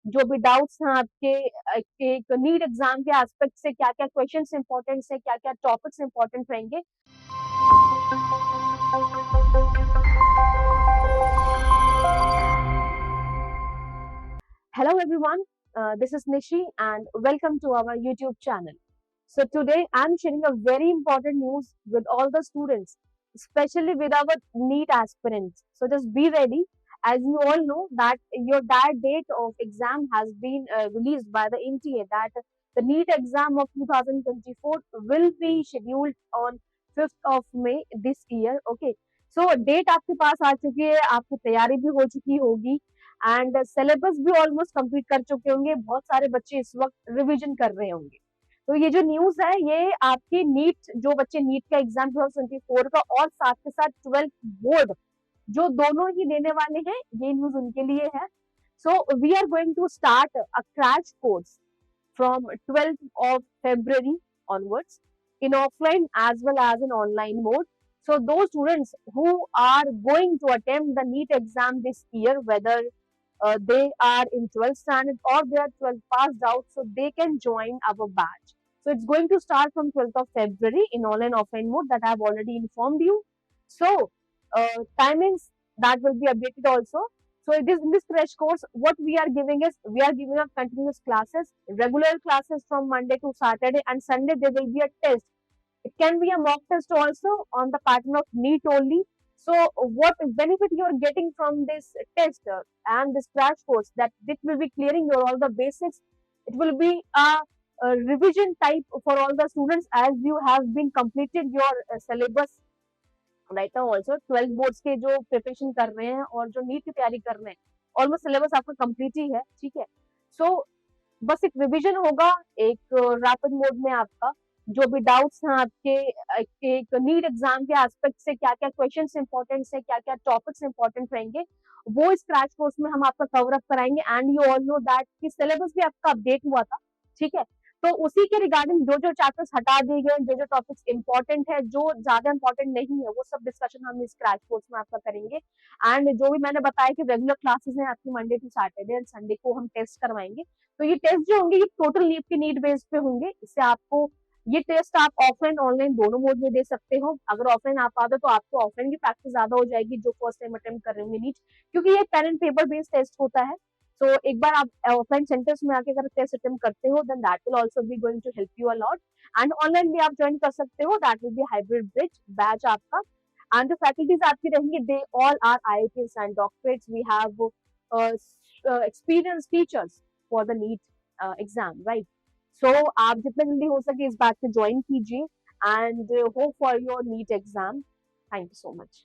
जो भी डाउट्स हैं आपके एक नीट एग्जाम के एस्पेक्ट से क्या क्या क्वेश्चंस इंपॉर्टेंट है, क्या क्या टॉपिक्स इंपॉर्टेंट रहेंगे। Hello everyone, this is Nishi and welcome to our YouTube channel. So today I'm sharing a very important news with all the students, especially with our NEET aspirants. So just be ready. As you all know that your date of exam has been released by the NTA, that the NEET exam of 2024 will be scheduled on 5th of May this year. Okay. So date आपके पास आ चुकी है, आपकी तैयारी भी हो चुकी होगी and syllabus भी ऑलमोस्ट कंप्लीट कर चुके होंगे। बहुत सारे बच्चे इस वक्त रिवीजन कर रहे होंगे। तो ये जो न्यूज है ये आपकी नीट, जो बच्चे नीट का एग्जाम 2024 का और साथ के साथ 12th बोर्ड जो दोनों ही देने वाले हैं, ये न्यूज उनके लिए है। So we are going to start a crash course from 12th of February onwards in offline as well as in online mode. So those students who are going to attempt the NEET exam this year, whether they are in 12th standard or they are 12th passed out, so they can join our batch. So it's going to start from 12th of February in online offline mode that I have already informed you. So timings that will be updated also. So it is in this crash course, what we are giving is we are giving a continuous classes, regular classes from Monday to Saturday, and Sunday there will be a test. It can be a mock test also on the pattern of NEET only. So what benefit you are getting from this test and this crash course, that it will be clearing your all the basics. It will be a revision type for all the students as you have been completed your syllabus right now also 12th boards के जो preparation कर रहे हैं और जो NEET की तैयारी कर रहे हैं, ऑलमोस्ट सिलेबस आपका कंप्लीट ही है। ठीक है। सो बस एक रिवीजन होगा एक रैपिड मोड में आपका। जो भी डाउट्स हैं आपके एक नीट एग्जाम के एस्पेक्ट से क्या क्या क्वेश्चंस इंपॉर्टेंट है, क्या क्या टॉपिक्स इंपॉर्टेंट रहेंगे, वो इस क्रैश कोर्स में हम आपका कवर अप कराएंगे। And you all know that कि सिलेबस भी आपका अपडेट हुआ था। ठीक है। तो उसी के रिगार्डिंग जो जो चैप्टर्स हटा दिए गए, जो जो टॉपिक्स इंपॉर्टेंट है, जो ज्यादा इंपॉर्टेंट नहीं है, वो सब डिस्कशन हम इस क्रैश कोर्स में आपका करेंगे। एंड जो भी मैंने बताया कि रेगुलर क्लासेस हैं आपकी Monday to Saturday and Sunday को हम टेस्ट करवाएंगे। तो ये टेस्ट जो होंगे ये टोटल लीव की नीड बेस्ड पे होंगे। इससे आपको ये टेस्ट आप ऑफलाइन ऑनलाइन दोनों मोड में दे सकते हो। अगर ऑफलाइन आप आते हो तो आपको ऑफलाइन की प्रैक्टिस ज्यादा हो जाएगी जो फर्स्ट टाइम अटेम्प्ट कर रहे होंगे नीट, क्योंकि ये pen and paper based test होता है। सो एक बार आप ऑफलाइन सेंटर्स में आके अगर टेस्ट अटेम्प्ट करते हो then that will also be going to help you a lot. And online भी आप ज्वाइन कर सकते हो, that will be hybrid bridge batch आपका। एंड जो फैकल्टीज आपकी रहेंगे they all are IITs and doctorates. We have experienced teachers for the NEET exam, right? So आप जितना जल्दी हो सके इस बात में ज्वाइन कीजिए and hope for your NEET exam. Thank you so much.